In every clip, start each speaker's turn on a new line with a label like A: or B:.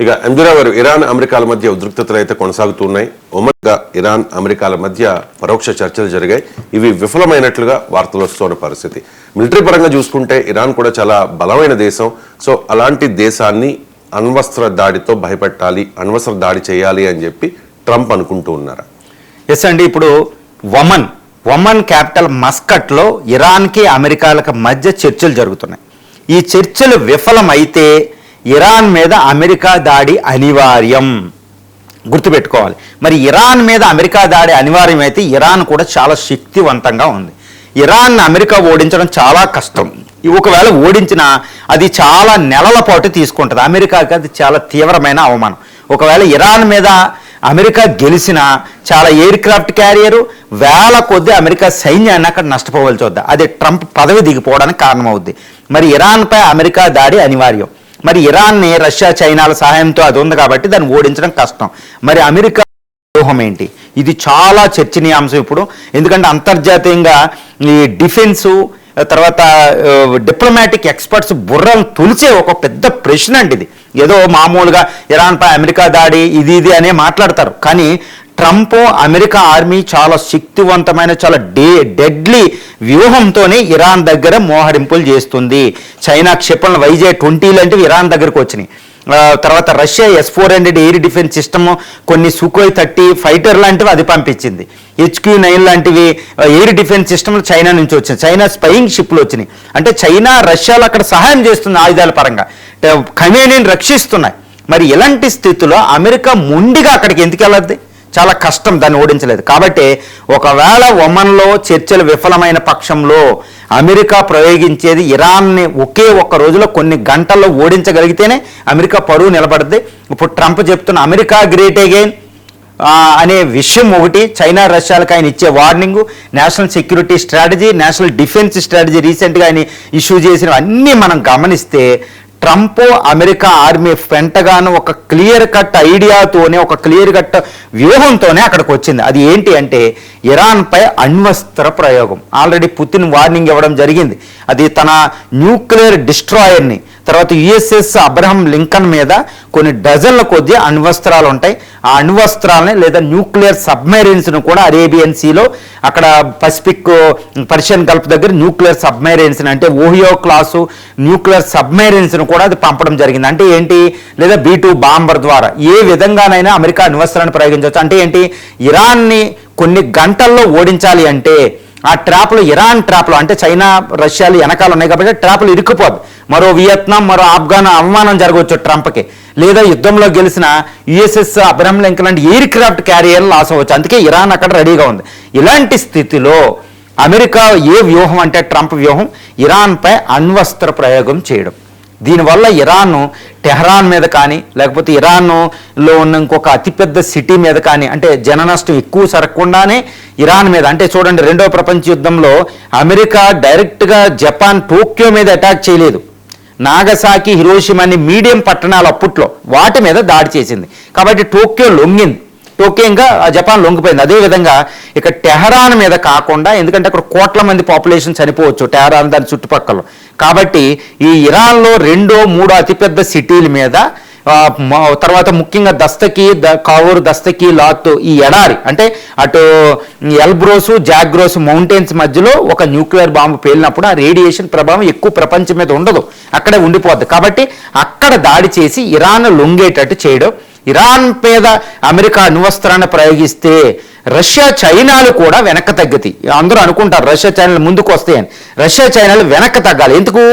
A: ఇక ఎంజురావు గారు, ఇరాన్ అమెరికాల మధ్య ఉద్రిక్తతలు అయితే కొనసాగుతున్నాయి. ఒమన్గా ఇరాన్ అమెరికాల మధ్య పరోక్ష చర్చలు జరిగాయి. ఇవి విఫలమైనట్లుగా వార్తలు వస్తున్న పరిస్థితి. మిలిటరీ పరంగా చూసుకుంటే ఇరాన్ కూడా చాలా బలమైన దేశం. సో అలాంటి దేశాన్ని అణ్వస్త్ర దాడితో భయపెట్టాలి, అణ్వస్త్ర దాడి చేయాలి అని చెప్పి ట్రంప్ అనుకుంటూ ఉన్నారా?
B: ఎస్ అండి. ఇప్పుడు ఒమన్ క్యాపిటల్ మస్కట్లో ఇరాన్కి అమెరికాలకు మధ్య చర్చలు జరుగుతున్నాయి. ఈ చర్చలు విఫలమైతే ఇరాన్ మీద అమెరికా దాడి అనివార్యం, గుర్తుపెట్టుకోవాలి. మరి ఇరాన్ మీద అమెరికా దాడి అనివార్యమైతే ఇరాన్ కూడా చాలా శక్తివంతంగా ఉంది. ఇరాన్ అమెరికా ఓడించడం చాలా కష్టం. ఒకవేళ ఓడించినా అది చాలా నెలల పాటు తీసుకుంటుంది. అమెరికాకి అది చాలా తీవ్రమైన అవమానం. ఒకవేళ ఇరాన్ మీద అమెరికా గెలిచిన చాలా ఎయిర్ క్రాఫ్ట్ క్యారియరు, వేల కొద్ది అమెరికా సైన్యాన్ని అక్కడ నష్టపోవలసి వద్ద అది ట్రంప్ పదవి దిగిపోవడానికి కారణమవుద్ది. మరి ఇరాన్పై అమెరికా దాడి అనివార్యం. మరి ఇరాన్ని రష్యా చైనాల సహాయంతో అది ఉంది కాబట్టి దాన్ని ఓడించడం కష్టం. మరి అమెరికా వ్యూహం ఏంటి? ఇది చాలా చర్చనీయాంశం ఇప్పుడు. ఎందుకంటే అంతర్జాతీయంగా ఈ డిఫెన్సు తర్వాత డిప్లొమాటిక్ ఎక్స్పర్ట్స్ బుర్రం తులిచే ఒక పెద్ద ప్రశ్న అండి ఇది. ఏదో మామూలుగా ఇరాన్పై అమెరికా దాడి ఇది అనే మాట్లాడతారు. కానీ ట్రంప్ అమెరికా ఆర్మీ చాలా శక్తివంతమైన చాలా డెడ్లీ వ్యూహంతోనే ఇరాన్ దగ్గర మోహరింపులు చేస్తుంది. చైనా క్షిపణులు YJ-20 లాంటివి ఇరాన్ దగ్గరకు వచ్చినాయి. తర్వాత Russia S-400 air defence system, కొన్ని Sukhoi 30 ఫైటర్ లాంటివి అది పంపించింది. HQ-9 లాంటివి ఎయిర్ డిఫెన్స్ సిస్టమ్లు చైనా నుంచి వచ్చినాయి. చైనా స్పైయింగ్ షిప్లు వచ్చినాయి. అంటే చైనా రష్యాలో అక్కడ సహాయం చేస్తుంది ఆయుధాల పరంగా, ఖమేనీని రక్షిస్తున్నాయి. మరి ఇలాంటి స్థితిలో అమెరికా మొండిగా అక్కడికి ఎందుకు వెళ్ళద్ది? చాలా కష్టం, దాన్ని ఓడించలేదు. కాబట్టి ఒకవేళ ఒమన్లో చర్చలు విఫలమైన పక్షంలో అమెరికా ప్రయోగించేది ఇరాన్ని ఒకే ఒక్క రోజులో కొన్ని గంటల్లో ఓడించగలిగితేనే అమెరికా పరువు నిలబడుద్ది. ఇప్పుడు ట్రంప్ చెప్తున్న అమెరికా గ్రేట్ అగైన్ అనే విషయం ఒకటి, చైనా రష్యాలకు ఆయన ఇచ్చే warning, national security strategy, national defence strategy రీసెంట్గా ఆయన ఇష్యూ చేసిన అన్నీ మనం గమనిస్తే ట్రంప్ అమెరికా ఆర్మీ పెంటగాను ఒక క్లియర్ కట్ ఐడియాతోనే, ఒక క్లియర్ కట్ వ్యూహంతోనే అక్కడికి వచ్చింది. అది ఏంటి అంటే ఇరాన్పై అణ్వస్త్ర ప్రయోగం. ఆల్రెడీ పుతిన్ వార్నింగ్ ఇవ్వడం జరిగింది. అది తన న్యూక్లియర్ డిస్ట్రాయర్ని, తర్వాత USS అబ్రహం లింకన్ మీద కొన్ని డజన్ల కొద్దీ అణ్వస్త్రాలు ఉంటాయి. ఆ అణ్వస్త్రాలని లేదా న్యూక్లియర్ సబ్మెరైన్స్ను కూడా అరేబియన్ సీలో అక్కడ పర్షియన్ గల్ఫ్ దగ్గర న్యూక్లియర్ సబ్మెరైన్స్ని అంటే ఓహియో క్లాసు న్యూక్లియర్ సబ్మెరైన్స్ను కూడా అది పంపడం జరిగింది. అంటే ఏంటి? లేదా B-2 బాంబర్ ద్వారా ఏ విధంగానైనా అమెరికా అణ్వస్త్రాన్ని ప్రయోగించవచ్చు. అంటే ఏంటి? ఇరాన్ని కొన్ని గంటల్లో ఓడించాలి అంటే ఆ ట్రాప్లు, ఇరాన్ ట్రాప్లు అంటే చైనా రష్యాలు వెనకాల ఉన్నాయి కాబట్టి ట్రాప్లు ఇరుక్కుపోదు. మరో వియత్నాం, మరో ఆఫ్ఘాన్ అవమానం జరగవచ్చు ట్రంప్కి. లేదా యుద్ధంలో గెలిచిన USS అబ్రహం లింకన్ లాంటి ఎయిర్ క్రాఫ్ట్ క్యారియర్లు లాస్ అవ్వచ్చు. అందుకే ఇరాన్ అక్కడ రెడీగా ఉంది. ఇలాంటి స్థితిలో అమెరికా ఏ వ్యూహం అంటే ట్రంప్ వ్యూహం ఇరాన్పై అణ్వస్త్ర ప్రయోగం చేయడం. దీనివల్ల ఇరాన్ టెహ్రాన్ మీద కానీ లేకపోతే ఇరాన్లో ఉన్న ఇంకొక అతిపెద్ద సిటీ మీద కానీ అంటే జన నష్టం ఎక్కువ సరగకుండానే ఇరాన్ మీద, అంటే చూడండి 2వ ప్రపంచ యుద్ధంలో అమెరికా డైరెక్ట్గా జపాన్ టోక్యో మీద అటాక్ చేయలేదు. నాగసాకి, హిరోషిమా అనే మీడియం పట్టణాలు అప్పట్లో వాటి మీద దాడి చేసింది. కాబట్టి టోక్యో లొంగింది. టోక్యోగా జపాన్ లొంగిపోయింది. అదేవిధంగా ఇక టెహరాన్ మీద కాకుండా, ఎందుకంటే అక్కడ కోట్ల మంది పాపులేషన్ చనిపోవచ్చు టెహరాన్ దాని చుట్టుపక్కల. కాబట్టి ఈ ఇరాన్లో 2-3 అతిపెద్ద సిటీల మీద, తర్వాత ముఖ్యంగా కావూర్, దస్తకి, లాత్ ఈ ఎడారి అంటే అటు ఎల్బ్రోసు, జాగ్రోస్ మౌంటైన్స్ మధ్యలో ఒక న్యూక్లియర్ బాంబు పేలినప్పుడు ఆ రేడియేషన్ ప్రభావం ఎక్కువ ప్రపంచం మీద ఉండదు, అక్కడే ఉండిపోద్ది. కాబట్టి అక్కడ దాడి చేసి ఇరాన్ లొంగేటట్టు చేయడం. ఇరాన్ మీద అమెరికా అణ్వస్త్రాన్ని ప్రయోగిస్తే రష్యా చైనాలు కూడా వెనక్కి తగ్గుతాయి. అందరూ అనుకుంటారు రష్యా చైనాలు ముందుకు వస్తాయని. రష్యా చైనాలు వెనక్కి తగ్గాలి. ఎందుకు?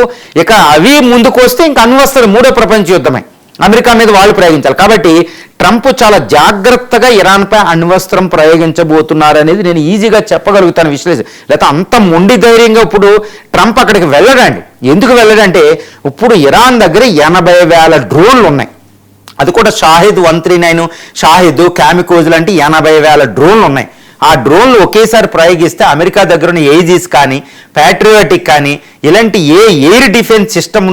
B: ఇక అవి ముందుకు వస్తే ఇంకా అణ్వస్త్రం 3వ ప్రపంచ యుద్ధమే, అమెరికా మీద వాళ్ళు ప్రయోగించాలి. కాబట్టి ట్రంప్ చాలా జాగ్రత్తగా ఇరాన్పై అణ్వస్త్రం ప్రయోగించబోతున్నారనేది నేను ఈజీగా చెప్పగలుగుతాను విశ్లేషణ. లేకపోతే అంత మొండి ధైర్యంగా ఇప్పుడు ట్రంప్ అక్కడికి వెళ్ళడండి. ఎందుకు వెళ్ళడంటే ఇప్పుడు ఇరాన్ దగ్గర 80,000 డ్రోన్లు ఉన్నాయి. అది కూడా షాహిద్ 139, షాహిద్, క్యామికోజ్ లాంటి 80,000 డ్రోన్లు ఉన్నాయి. ఆ డ్రోన్లు ఒకేసారి ప్రయోగిస్తే అమెరికా దగ్గర ఉన్న ఏజీస్ కానీ ప్యాట్రియాటిక్ కానీ ఇలాంటి ఎయిర్ డిఫెన్స్ సిస్టమ్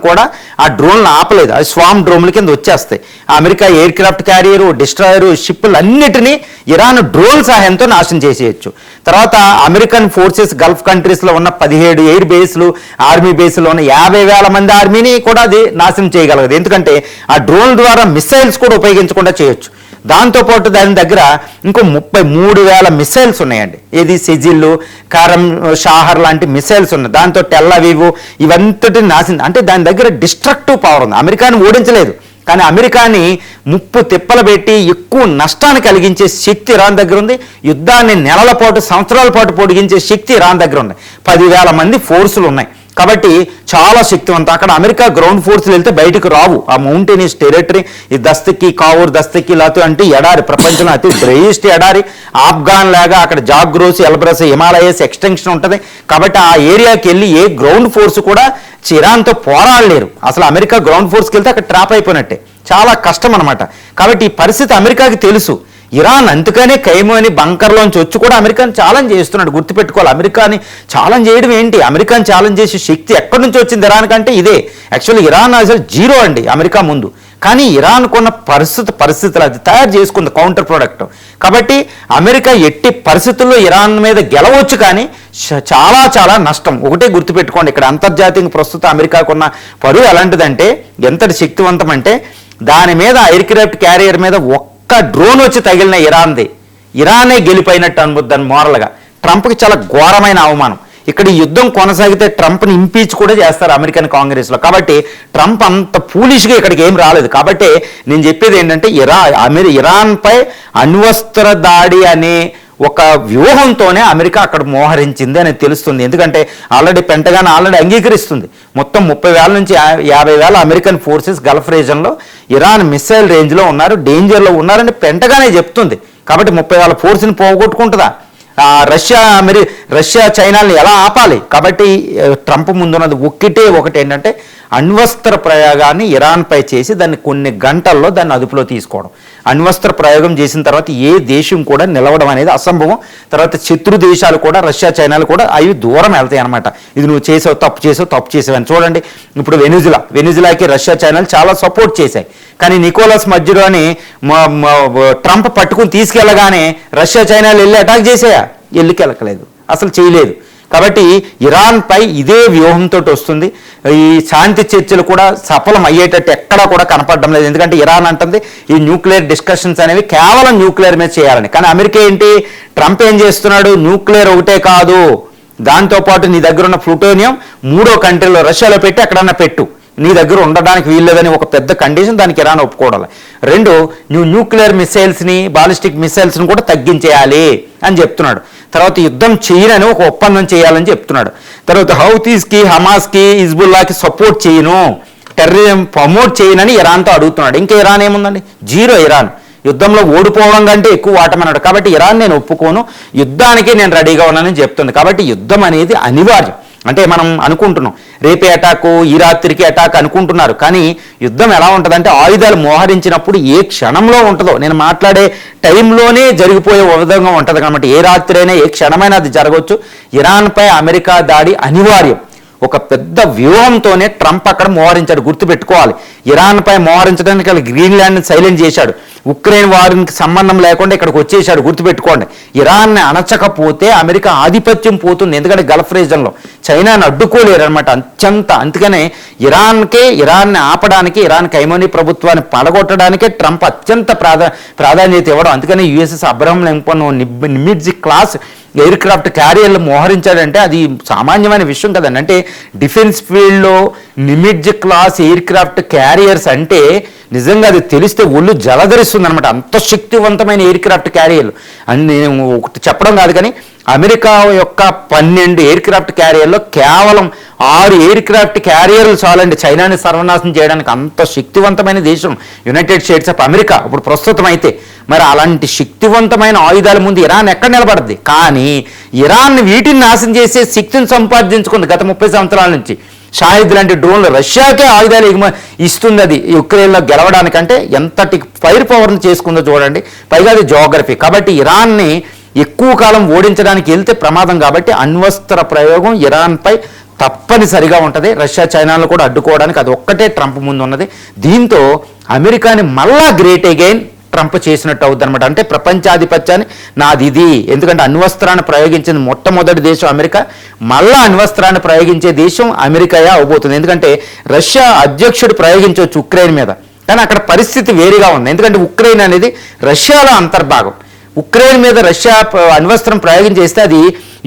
B: కూడా ఆ డ్రోన్లు ఆపలేదు. అది స్వామ్ డ్రోన్ల కింద వచ్చేస్తాయి. అమెరికా ఎయిర్ క్రాఫ్ట్ క్యారియరు, డిస్ట్రాయరు, షిప్పులు అన్నిటినీ ఇరాన్ డ్రోన్ సహాయంతో నాశనం చేసేయచ్చు. తర్వాత అమెరికన్ ఫోర్సెస్ గల్ఫ్ కంట్రీస్లో ఉన్న 17 ఎయిర్ బేస్లు, ఆర్మీ బేస్లో ఉన్న 50,000 మంది ఆర్మీని కూడా అది నాశనం చేయగలదు. ఎందుకంటే ఆ డ్రోన్ ద్వారా మిసైల్స్ కూడా ఉపయోగించకుండా చేయొచ్చు. దాంతోపాటు దాని దగ్గర ఇంకో 33,000 మిసైల్స్ ఉన్నాయండి. ఏది సెజిల్లు, కారం షాహర్ లాంటి మిసైల్స్ ఉన్నాయి. దాంతో టెల్ అవీవ్ ఇవంతటి నాశనం. అంటే దాని దగ్గర డిస్ట్రక్టివ్ పవర్ ఉంది. అమెరికాని ఓడించలేదు, కానీ అమెరికాని ముప్పు తిప్పలు పెట్టి ఎక్కువ నష్టాన్ని కలిగించే శక్తి ఇరాన్ దగ్గర ఉంది. యుద్ధాన్ని నెలల పాటు, సంవత్సరాల పాటు పొడిగించే శక్తి ఇరాన్ దగ్గర ఉంది. 10,000 మంది ఫోర్సులు ఉన్నాయి. కాబట్టి చాలా శక్తివంతం. అక్కడ అమెరికా గ్రౌండ్ ఫోర్స్లు వెళ్తే బయటకు రావు. ఆ మౌంటైనియస్ టెరిటరీ, ఈ దస్తకి, కావూర్ దస్తకి లాతో అంటే ఎడారి, ప్రపంచంలో అతి డ్రైయెస్ట్ ఎడారి. ఆఫ్ఘాన్ లాగా అక్కడ జాగ్రోస్, ఎల్బ్రస్, హిమాలయస్ ఎక్స్టెన్షన్ ఉంటుంది. కాబట్టి ఆ ఏరియాకి వెళ్ళి ఏ గ్రౌండ్ ఫోర్స్ కూడా ఇరాన్తో పోరాడలేరు. అసలు అమెరికా గ్రౌండ్ ఫోర్స్కి వెళ్తే అక్కడ ట్రాప్ అయిపోయినట్టే. చాలా కష్టం అనమాట. కాబట్టి ఈ పరిస్థితి అమెరికాకి తెలుసు. ఇరాన్ అందుకనే ఖైమోని బంకర్లోంచి వచ్చి కూడా అమెరికాని ఛాలెంజ్ చేస్తున్నాడు. గుర్తుపెట్టుకోవాలి, అమెరికాని ఛాలెంజ్ చేయడం ఏంటి? అమెరికాని ఛాలెంజ్ చేసే శక్తి ఎక్కడి నుంచి వచ్చింది ఇరాన్ కంటే? ఇదే. యాక్చువల్లీ ఇరాన్ అసలు జీరో అండి అమెరికా ముందు. కానీ ఇరాన్కున్న పరిస్థితులు అది తయారు చేసుకుంది కౌంటర్ ప్రోడక్ట్. కాబట్టి అమెరికా ఎట్టి పరిస్థితుల్లో ఇరాన్ మీద గెలవచ్చు, కానీ చాలా చాలా నష్టం. ఒకటే గుర్తుపెట్టుకోండి, ఇక్కడ అంతర్జాతీయంగా ప్రస్తుతం అమెరికాకున్న పరువు ఎలాంటిదంటే, ఎంతటి శక్తివంతం అంటే దాని మీద ఎయిర్ క్రాఫ్ట్ క్యారియర్ మీద ఒక్క డ్రోన్ వచ్చి తగిలిన ఇరానే గెలిపోయినట్టు అనుకుందాం మోరల్గా. ట్రంప్కి చాలా ఘోరమైన అవమానం. ఇక్కడ ఈ యుద్ధం కొనసాగితే ట్రంప్ని ఇంపీచ్ కూడా చేస్తారు అమెరికన్ కాంగ్రెస్లో. కాబట్టి ట్రంప్ అంత ఫూలిష్గా ఇక్కడికి ఏం రాలేదు. కాబట్టి నేను చెప్పేది ఏంటంటే ఇరాన్పై అణ్వస్త్ర దాడి అనే ఒక వ్యూహంతోనే అమెరికా అక్కడ మోహరించింది అనేది తెలుస్తుంది. ఎందుకంటే ఆల్రెడీ పెంటగాన్ అంగీకరిస్తుంది. మొత్తం 30,000 నుంచి 50,000 అమెరికన్ ఫోర్సెస్ గల్ఫ్ రీజన్లో ఇరాన్ మిసైల్ రేంజ్లో ఉన్నారు, డేంజర్లో ఉన్నారని పెంటగానే చెప్తుంది. కాబట్టి 30,000 ఫోర్స్ని పోగొట్టుకుంటుందా? రష్యా చైనాల్ని ఎలా ఆపాలి? కాబట్టి ట్రంప్ ముందున్నది ఒకటి ఏంటంటే అణ్వస్త్ర ప్రయోగాన్ని ఇరాన్పై చేసి దాన్ని కొన్ని గంటల్లో దాన్ని అదుపులో తీసుకోవడం. అణ్వస్త్ర ప్రయోగం చేసిన తర్వాత ఏ దేశం కూడా నిలవడం అనేది అసంభవం. తర్వాత శత్రు దేశాలు కూడా, రష్యా చైనాలు కూడా అవి దూరం వెళ్తాయి అనమాట. ఇది నువ్వు చేసావు, తప్పు చేసావు అని. చూడండి, ఇప్పుడు వెనిజులాకి రష్యా చైనాలు చాలా సపోర్ట్ చేశాయి. కానీ నికోలస్ మధ్యలోని ట్రంప్ పట్టుకుని తీసుకెళ్ళగానే రష్యా చైనాలు వెళ్ళి అటాక్ చేసాయా? వెళ్ళలేదు, అసలు చేయలేదు. కాబట్టి ఇరాన్పై ఇదే వ్యూహంతో వస్తుంది. ఈ శాంతి చర్చలు కూడా సఫలం అయ్యేటట్టు ఎక్కడా కూడా కనపడడం లేదు. ఎందుకంటే ఇరాన్ అంటుంది ఈ న్యూక్లియర్ డిస్కషన్స్ అనేవి కేవలం న్యూక్లియర్ మీద చేయాలని. కానీ అమెరికా ఏంటి, ట్రంప్ ఏం చేస్తున్నాడు? న్యూక్లియర్ ఒకటే కాదు, దాంతోపాటు నీ దగ్గర ఉన్న ప్లూటోనియం 3వ కంట్రీలో రష్యాలో పెట్టి ఎక్కడన్నా పెట్టు, నీ దగ్గర ఉండడానికి వీల్లేదని ఒక పెద్ద కండిషన్. దానికి ఇరాన్ ఒప్పుకోవడాలి. 2, నువ్వు న్యూక్లియర్ మిసైల్స్ని, బాలిస్టిక్ మిసైల్స్ని కూడా తగ్గించేయాలి అని చెప్తున్నాడు. తర్వాత యుద్ధం చేయనని ఒక ఒప్పందం చేయాలని చెప్తున్నాడు. తర్వాత హౌతీస్కి, హమాస్కి, హిజ్బుల్లాకి సపోర్ట్ చేయను, టెర్రరిజం ప్రమోట్ చేయనని ఇరాన్తో అడుగుతున్నాడు. ఇంకా ఇరాన్ ఏముందండి? జీరో. ఇరాన్ యుద్ధంలో ఓడిపోవడం కంటే ఎక్కువ వాటమన్నాడు. కాబట్టి ఇరాన్ నేను ఒప్పుకోను, యుద్ధానికి నేను రెడీగా ఉన్నానని చెప్తుంది. కాబట్టి యుద్ధం అనేది అనివార్యం. అంటే మనం అనుకుంటున్నాం రేపే అటాకు, ఈ రాత్రికి అటాక్ అనుకుంటున్నారు. కానీ యుద్ధం ఎలా ఉంటుందంటే ఆయుధాలు మోహరించినప్పుడు ఏ క్షణంలో ఉంటుందో, నేను మాట్లాడే టైంలోనే జరిగిపోయే విధంగా ఉంటుంది. కాబట్టి ఏ రాత్రి అయినా ఏ క్షణమైనా అది జరగవచ్చు. ఇరాన్పై అమెరికా దాడి అనివార్యం. ఒక పెద్ద వ్యూహంతోనే ట్రంప్ అక్కడ మోహరించాడు. గుర్తుపెట్టుకోవాలి, ఇరాన్పై మోహరించడానికి గ్రీన్లాండ్ని సైలెంట్ చేశాడు. ఉక్రెయిన్ వారికి సంబంధం లేకుండా ఇక్కడికి వచ్చేసాడు. గుర్తుపెట్టుకోండి, ఇరాన్ని అణచకపోతే అమెరికా ఆధిపత్యం పోతుంది. ఎందుకంటే గల్ఫ్ రీజన్లో చైనాని అడ్డుకోలేరు అనమాట అత్యంత. అందుకనే ఇరాన్ని ఆపడానికి, ఇరాన్ ఖైమోనీ ప్రభుత్వాన్ని పడగొట్టడానికే ట్రంప్ అత్యంత ప్రాధాన్యత ఇవ్వడం. అందుకని USS Abraham Lincoln Nimitz class aircraft క్యారియర్లు మోహరించాడంటే అది సామాన్యమైన విషయం కదండి. అంటే డిఫెన్స్ ఫీల్డ్లో Nimitz class aircraft carriers అంటే నిజంగా అది తెలిస్తే ఒళ్ళు జలధరిస్తుంది అనమాట. అంత శక్తివంతమైన ఎయిర్ క్రాఫ్ట్ క్యారియర్లు అని నేను ఒకటి చెప్పడం కాదు, కానీ అమెరికా యొక్క 12 ఎయిర్ క్రాఫ్ట్ క్యారియర్లో కేవలం 6 ఎయిర్ క్రాఫ్ట్ క్యారియర్లు చాలండి చైనాని సర్వనాశనం చేయడానికి. అంత శక్తివంతమైన దేశం యునైటెడ్ స్టేట్స్ ఆఫ్ అమెరికా ఇప్పుడు ప్రస్తుతం. అయితే మరి అలాంటి శక్తివంతమైన ఆయుధాల ముందు ఇరాన్ ఎక్కడ నిలబడద్ది? కానీ ఇరాన్ వీటిని నాశనం చేసే శక్తిని సంపాదించుకుంది గత 30 సంవత్సరాల నుంచి. షాహిద్ లాంటి డ్రోన్లు రష్యాకే ఆయుధాలు ఇస్తుంది అది యుక్రెయిన్లో గెలవడానికంటే ఎంతటి ఫైర్ పవర్ని చేసుకుందో చూడండి. పైగా అది జోగ్రఫీ. కాబట్టి ఇరాన్ని ఎక్కువ కాలం ఓడించడానికి వెళ్తే ప్రమాదం. కాబట్టి అణ్వస్త్ర ప్రయోగం ఇరాన్పై తప్పనిసరిగా ఉంటుంది. రష్యా చైనాను కూడా అడ్డుకోవడానికి అది ఒక్కటే ట్రంప్ ముందు ఉన్నది. దీంతో అమెరికాని మళ్ళా గ్రేట్ అగైన్ ట్రంప్ చేసినట్టు అవుతుంది అనమాట. అంటే ప్రపంచాధిపత్యాన్ని నాది ఇది. ఎందుకంటే అణ్వస్త్రాన్ని ప్రయోగించిన మొట్టమొదటి దేశం అమెరికా, మళ్ళా అణ్వస్త్రాన్ని ప్రయోగించే దేశం అమెరికాయే అవబోతుంది. ఎందుకంటే రష్యా అధ్యక్షుడు ప్రయోగించవచ్చు ఉక్రెయిన్ మీద, కానీ అక్కడ పరిస్థితి వేరుగా ఉంది. ఎందుకంటే ఉక్రెయిన్ అనేది రష్యాలో అంతర్భాగం. ఉక్రెయిన్ మీద రష్యా అణ్వస్త్రం ప్రయోగించేస్తే అది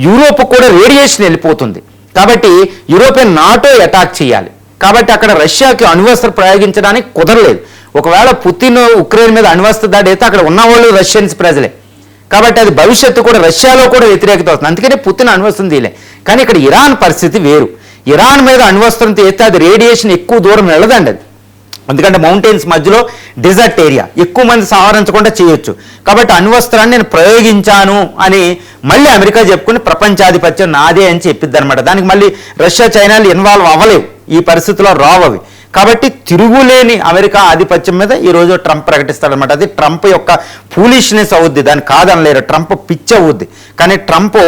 B: యూరోప్ కూడా రేడియేషన్ వెళ్ళిపోతుంది. కాబట్టి యూరోపియన్ నాటో అటాక్ చేయాలి. కాబట్టి అక్కడ రష్యాకి అణ్వస్త్రం ప్రయోగించడానికి కుదరలేదు. ఒకవేళ పుతిన్ ఉక్రెయిన్ మీద అణ్వస్త్ర దాడి అయితే అక్కడ ఉన్నవాళ్ళు రష్యన్స్ ప్రజలే. కాబట్టి అది భవిష్యత్తు కూడా రష్యాలో కూడా వ్యతిరేకత వస్తుంది. అందుకనే పుతిన్ అణ్వస్త్రం తీయలే. కానీ ఇక్కడ ఇరాన్ పరిస్థితి వేరు. ఇరాన్ మీద అణ్వస్త్రం తీస్తే అది రేడియేషన్ ఎక్కువ దూరం వెళ్ళదండి. అది ఎందుకంటే మౌంటైన్స్ మధ్యలో డెజర్ట్ ఏరియా, ఎక్కువ మంది సంహరించకుండా చేయొచ్చు. కాబట్టి అణ్వస్త్రాన్ని నేను ప్రయోగించాను అని మళ్ళీ అమెరికా చెప్పుకుని ప్రపంచాధిపత్యం నాదే అని చెప్పిద్ది అనమాట. దానికి మళ్ళీ రష్యా చైనాలు ఇన్వాల్వ్ అవ్వలేవు, ఈ పరిస్థితిలో రావవి. కాబట్టి తిరుగులేని అమెరికా ఆధిపత్యం మీద ఈరోజు ట్రంప్ ప్రకటిస్తాడనమాట. అది ట్రంప్ యొక్క ఫూలిష్నెస్ అవుద్ది, దాన్ని కాదనలేరు. ట్రంప్ పిచ్చి అవుద్ది. కానీ ట్రంప్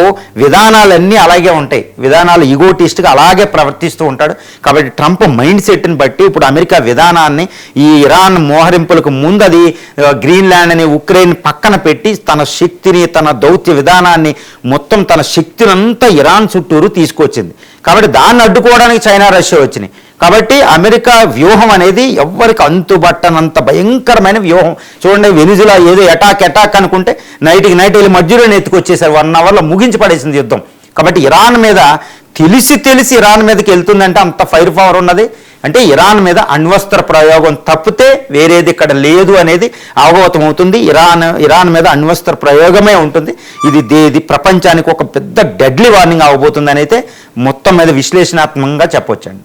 B: విధానాలన్నీ అలాగే ఉంటాయి. విధానాలు ఈగోటిస్ట్గా అలాగే ప్రవర్తిస్తూ ఉంటాడు. కాబట్టి ట్రంప్ మైండ్ సెట్ని బట్టి ఇప్పుడు అమెరికా విధానాన్ని ఈ ఇరాన్ మోహరింపులకు ముందు అది గ్రీన్లాండ్ని ఉక్రెయిన్ పక్కన పెట్టి తన శక్తిని, తన దౌత్య విధానాన్ని, మొత్తం తన శక్తిని అంతా ఇరాన్ చుట్టూరు తీసుకొచ్చింది. కాబట్టి దాన్ని అడ్డుకోవడానికి చైనా, రష్యా వచ్చినాయి. కాబట్టి అమెరికా వ్యూహం అనేది ఎవ్వరికి అంతుబట్టనంత భయంకరమైన వ్యూహం. చూడండి, వెనిజులా ఏదో అటాక్ అనుకుంటే నైట్కి నైట్ వెళ్ళి మధ్యలో ఎత్తుకొచ్చేసారు. 1 అవర్లో ముగించి పడేసింది యుద్ధం. కాబట్టి ఇరాన్ మీద తెలిసి ఇరాన్ మీదకి వెళ్తుందంటే అంత ఫైర్ పవర్ ఉన్నది. అంటే ఇరాన్ మీద అణ్వస్త్ర ప్రయోగం తప్పితే వేరేది ఇక్కడ లేదు అనేది అవగతం అవుతుంది. ఇరాన్ మీద అణ్వస్త్ర ప్రయోగమే ఉంటుంది. ఇది ప్రపంచానికి ఒక పెద్ద డెడ్లీ వార్నింగ్ అవబోతుందని అయితే మొత్తం మీద విశ్లేషణాత్మకంగా చెప్పొచ్చండి.